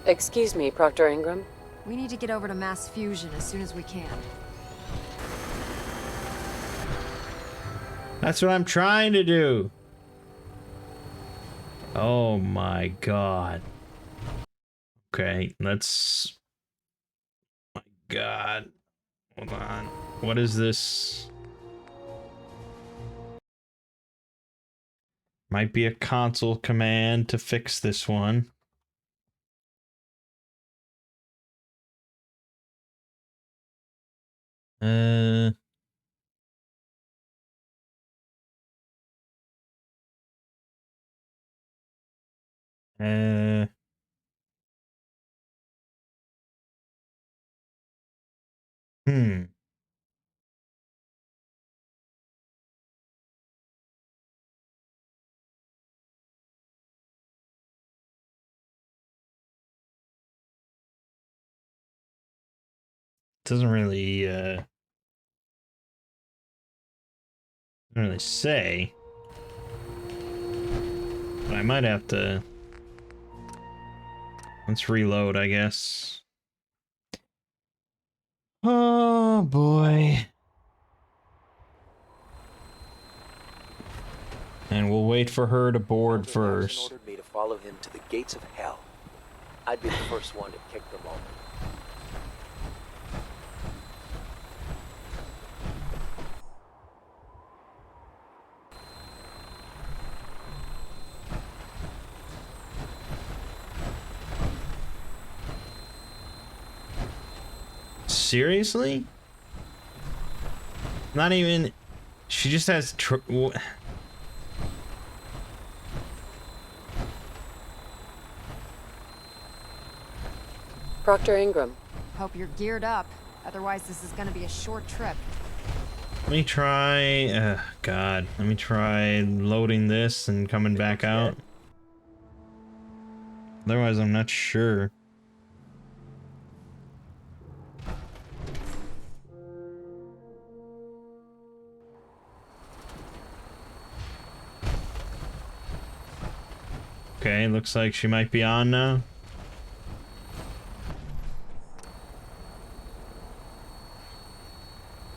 Excuse me, Proctor Ingram. We need to get over to mass fusion as soon as we can. That's what I'm trying to do. Oh my god. Okay, let's... My god. Hold on. What is this? Might be a console command to fix this one. Uh... Hmm. Doesn't really, doesn't really say. But I might have to... Let's reload, I guess. Oh, boy. And we'll wait for her to board first. Ordered me to follow him to the gates of hell. I'd be the first one to kick them open. Seriously? Not even... She just has... Proctor Ingram. Hope you're geared up. Otherwise, this is gonna be a short trip. Let me try... God. Let me try loading this and coming back out. Otherwise, I'm not sure. Okay, looks like she might be on now.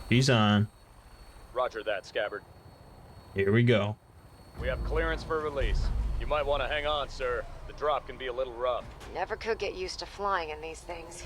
She's on. Roger that, Scabbard. Here we go. We have clearance for release. You might want to hang on, sir. The drop can be a little rough. Never could get used to flying in these things.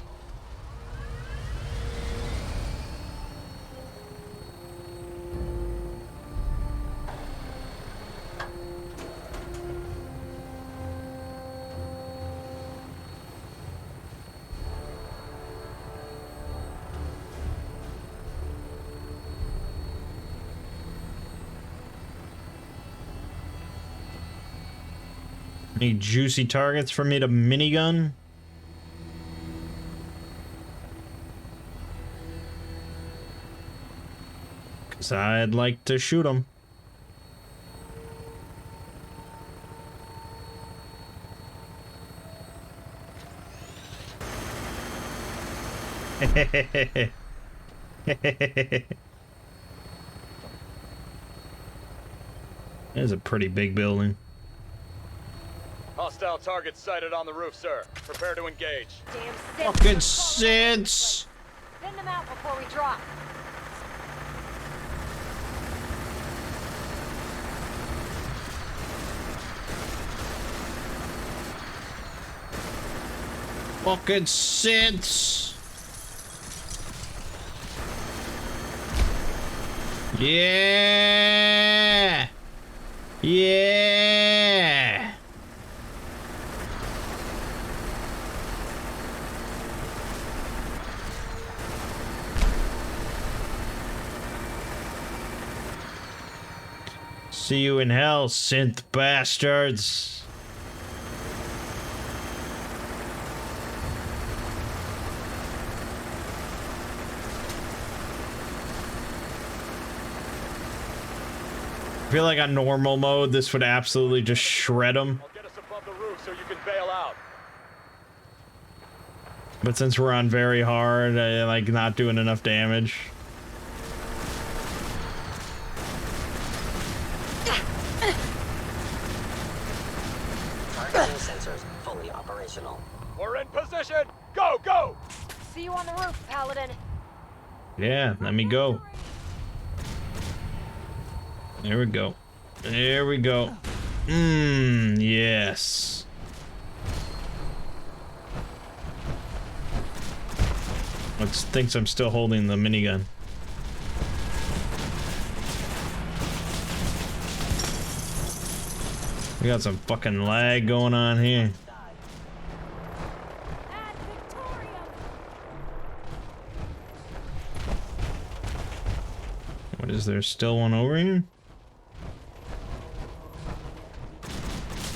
Any juicy targets for me to minigun? Cause I'd like to shoot them. That is a pretty big building. Hostile target sighted on the roof, sir. Prepare to engage. Damn fucking sense. Send them out before we drop. Fucking sense. Yeah. Yeah. See you in hell, synth bastards. I feel like on normal mode, this would absolutely just shred them. I'll get us above the roof so you can bed But since we're on very hard, like not doing enough damage. Targeting sensors fully operational. We're in position! Go, go! See you on the roof, Paladin. Yeah, let me go. There we go. There we go. Yes. Looks thinks I'm still holding the minigun. We got some fucking lag going on here. What is there still one over here?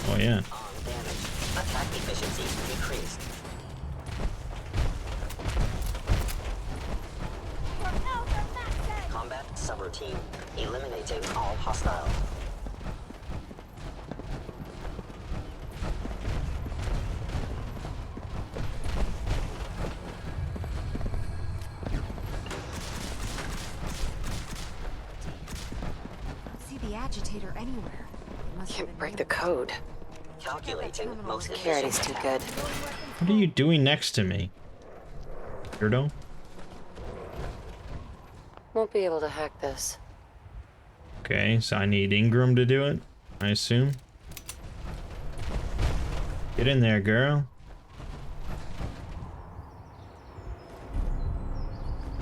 Oh yeah. Attack efficiency decreased. Combat subroutine. Eliminating all hostiles. See the agitator anywhere. Can't break the code. Calculating most Security's too good. What are you doing next to me? Weirdo? Won't be able to hack this. Okay, so I need Ingram to do it, I assume. Get in there, girl.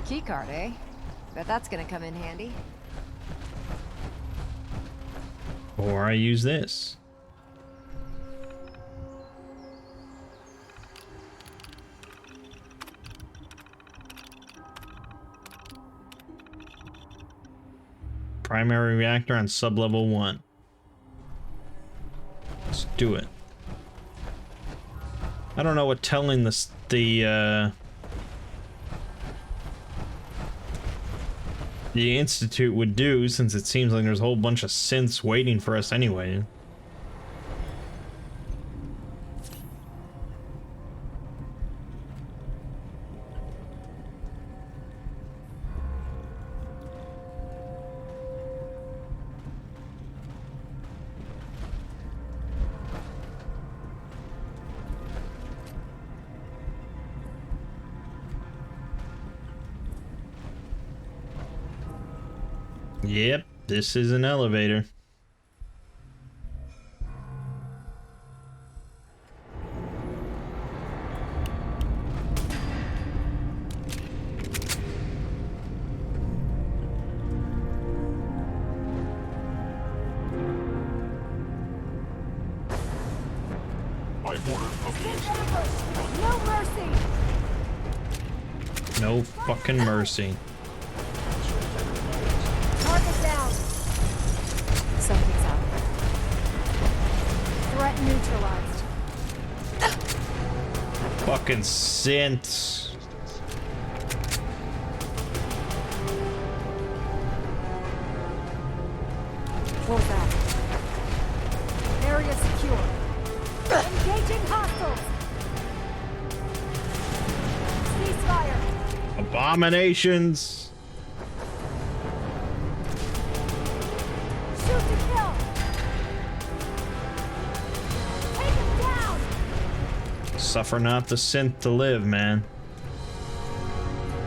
Keycard, eh? Bet that's gonna come in handy. Or I use this. Primary reactor on sub-level 1. Let's do it. I don't know what telling the Institute would do, since it seems like there's a whole bunch of synths waiting for us anyway. Yep, this is an elevator. By order of the Institute. No mercy! No fucking mercy. Target down! Something's out there. Threat neutralized. Fucking synths. Pull back. Area secure. Engaging hostiles! Ceasefire! Abominations. Shoot to kill! Take him down! Suffer not the synth to live, man.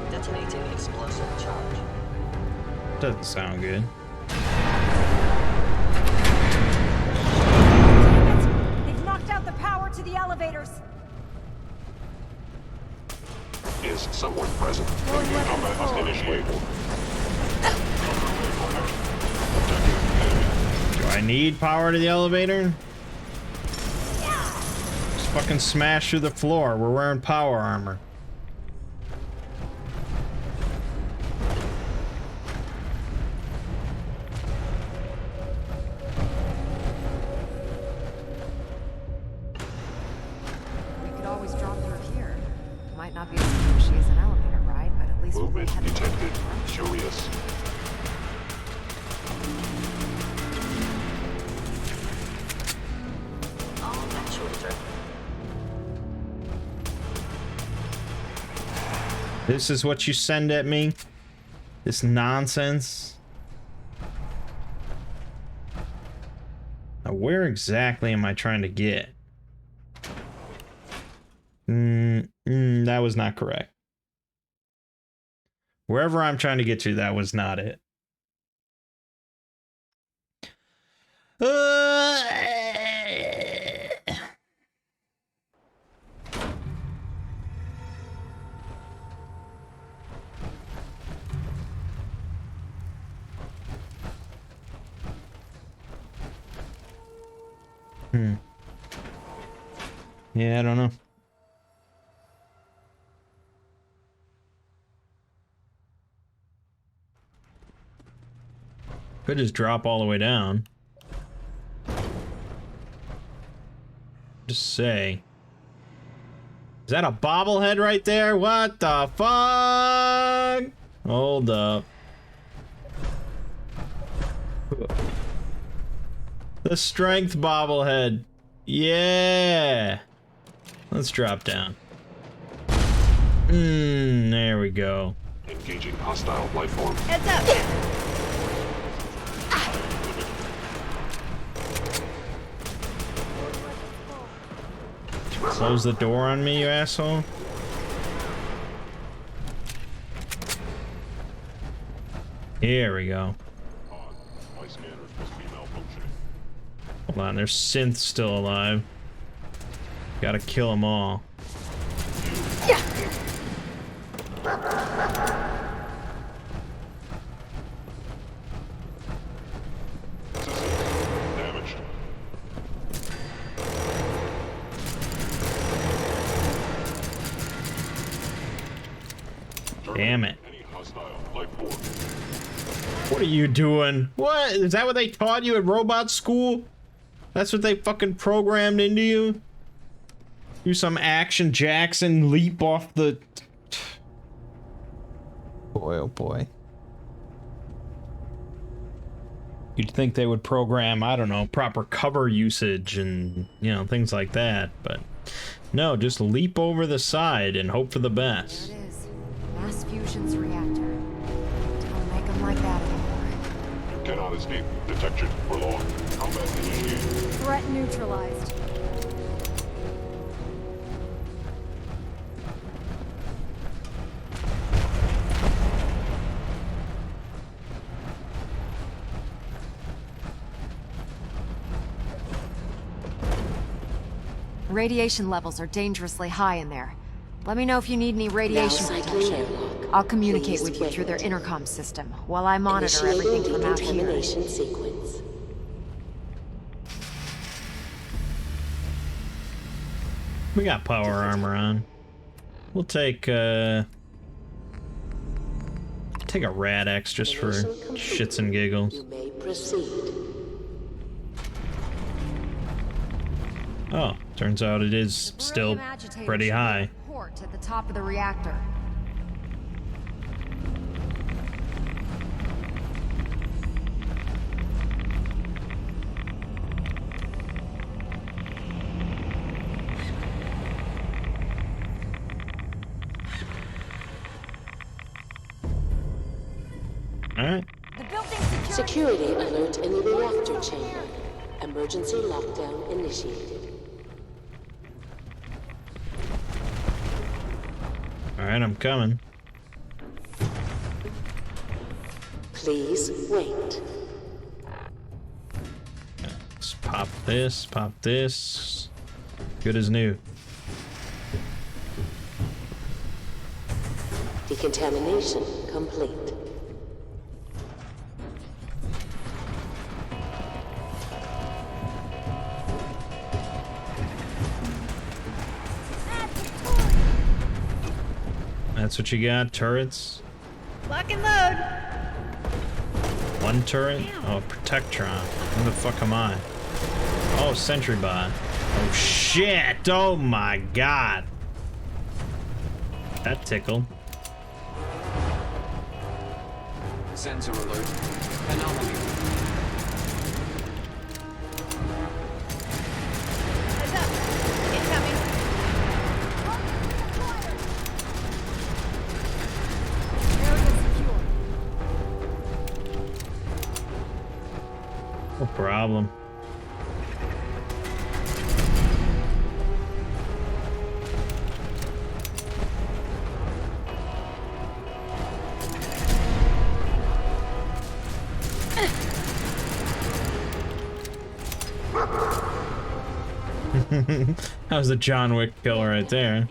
Detonating explosive charge. Doesn't sound good. They've knocked out the power to the elevators. Is someone present? Combat must initiate. Do I need power to the elevator? Just fucking smash through the floor. We're wearing power armor. We could always drop through here. Might not be as pushy as an elevator ride, but at least we'll be Movement headed detected. Curious. On actuator. This is what you send at me? This nonsense? Now, where exactly am I trying to get? That was not correct. Wherever I'm trying to get to, that was not it. Yeah, I don't know. Could just drop all the way down. Just say. Is that a bobblehead right there? What the fuck? Hold up. The strength bobblehead. Yeah. Let's drop down. There we go. Engaging hostile life form. Heads up! Close the door on me, you asshole. Here we go. My scanners must be malfunctioning. Hold on, there's synths still alive. Gotta kill them all. Damaged. Damn it. Any hostile life form. What are you doing? What? Is that what they taught you at robot school? That's what they fucking programmed into you? Do some Action Jackson leap off the... Boy, oh boy. You'd think they would program, I don't know, proper cover usage and, you know, things like that, but no, just leap over the side and hope for the best. There it is. Mass fusion's reactor. Don't make them like that anymore. You cannot escape detection for long. Combat initiated. Threat neutralized. Radiation levels are dangerously high in there. Let me know if you need any radiation protection. I'll communicate with you through their intercom system while I monitor everything from out here. Sequence. We got power armor on. We'll take a Rad-X just for shits and giggles. You may proceed. Oh, turns out it is still pretty high. Port at the top of the reactor. All right. Security alert in the reactor chamber. Emergency lockdown initiated. All right, I'm coming. Please wait. Let's pop this, pop this. Good as new. Decontamination complete. That's what you got, turrets? Lock and load. One turret? Oh, Protectron. Where the fuck am I? Oh, Sentry Bot. Oh shit! Oh my god! That tickled. Sensor alert. Anomaly. Heads up. Incoming. problem. That was a John Wick kill right there.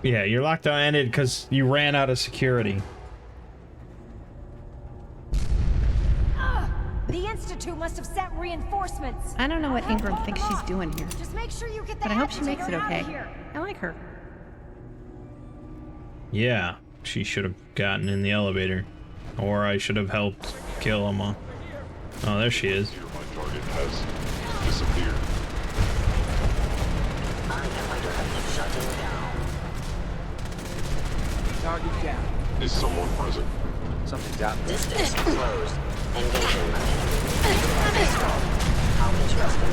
Yeah, your lockdown ended because you ran out of security. The Institute must have sent reinforcements. I don't know what Ingram thinks she's doing here, Just make sure you get but I hope she makes it agitator outta okay. here. I like her. Yeah, she should have gotten in the elevator. Or I should have helped kill them all. Oh, there she is. My target has disappeared. Target down. Is someone present? Something's out there. Distance closed. Engaging How interesting.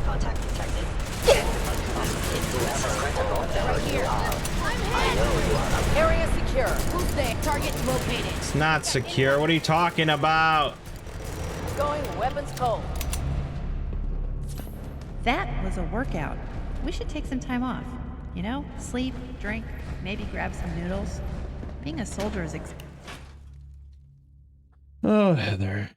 Contact detected. Whoever's critical, there you are. I know you are. Area secure. Who's there? Target located. It's not secure. What are you talking about? Going weapons cold. That was a workout. We should take some time off. You know, sleep, drink, maybe grab some noodles. Being a soldier is Oh, Heather.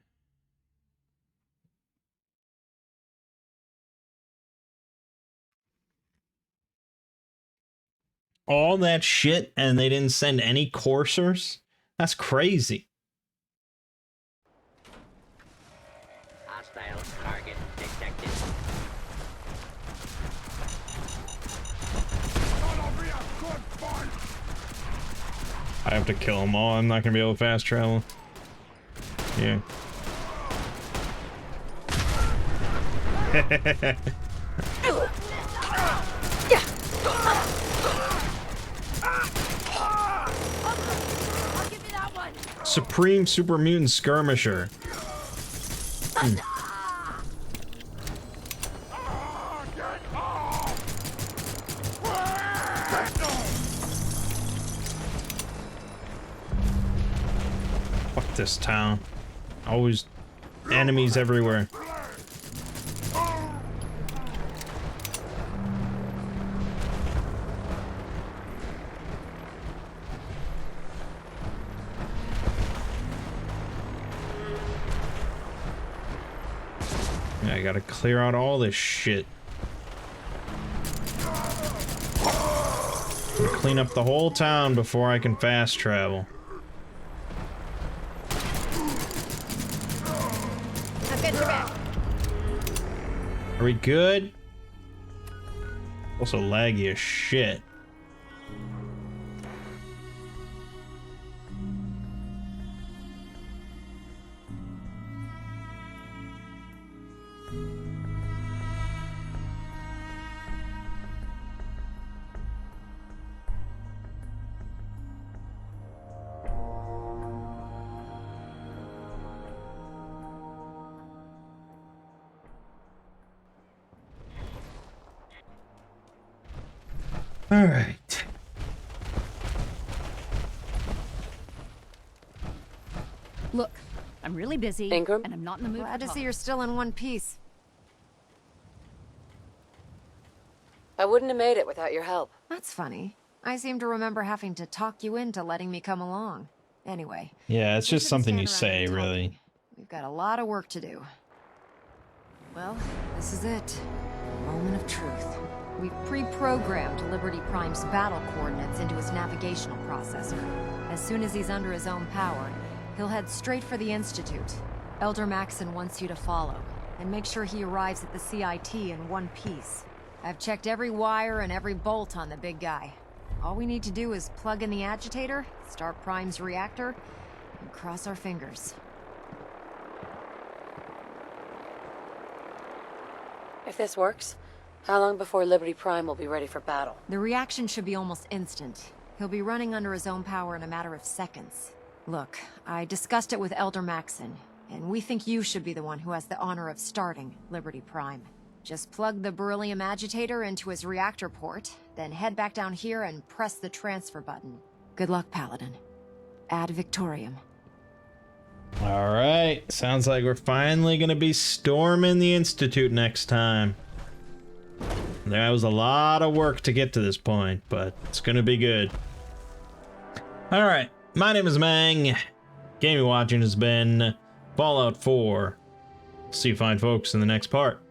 All that shit and they didn't send any coursers? That's crazy. Hostile target detected. I have to kill them all. I'm not gonna be able to fast travel. Yeah. Supreme Super Mutant Skirmisher. Fuck this town. Always enemies everywhere. Yeah, I gotta clear out all this shit. I'm gonna clean up the whole town before I can fast travel. I've got your back. Are we good? Also laggy as shit. All right. Look, I'm really busy, Ingram? and I'm not in the mood Glad for to see talk. you're still in one piece. I wouldn't have made it without your help. That's funny. I seem to remember having to talk you into letting me come along. Anyway. Yeah, it's we just shouldn't something you stand around say, here really. talking. We've got a lot of work to do. Well, this is it. Moment of truth. We've pre-programmed Liberty Prime's battle coordinates into his navigational processor. As soon as he's under his own power, he'll head straight for the Institute. Elder Maxon wants you to follow, and make sure he arrives at the CIT in one piece. I've checked every wire and every bolt on the big guy. All we need to do is plug in the agitator, start Prime's reactor, and cross our fingers. If this works, how long before Liberty Prime will be ready for battle? The reaction should be almost instant. He'll be running under his own power in a matter of seconds. Look, I discussed it with Elder Maxon, and we think you should be the one who has the honor of starting Liberty Prime. Just plug the beryllium agitator into his reactor port, then head back down here and press the transfer button. Good luck, Paladin. Ad Victoriam. Alright, sounds like we're finally gonna be storming the Institute next time. That was a lot of work to get to this point, but it's gonna be good. Alright, my name is Mangg. Gaming watching has been Fallout 4. See you fine folks in the next part.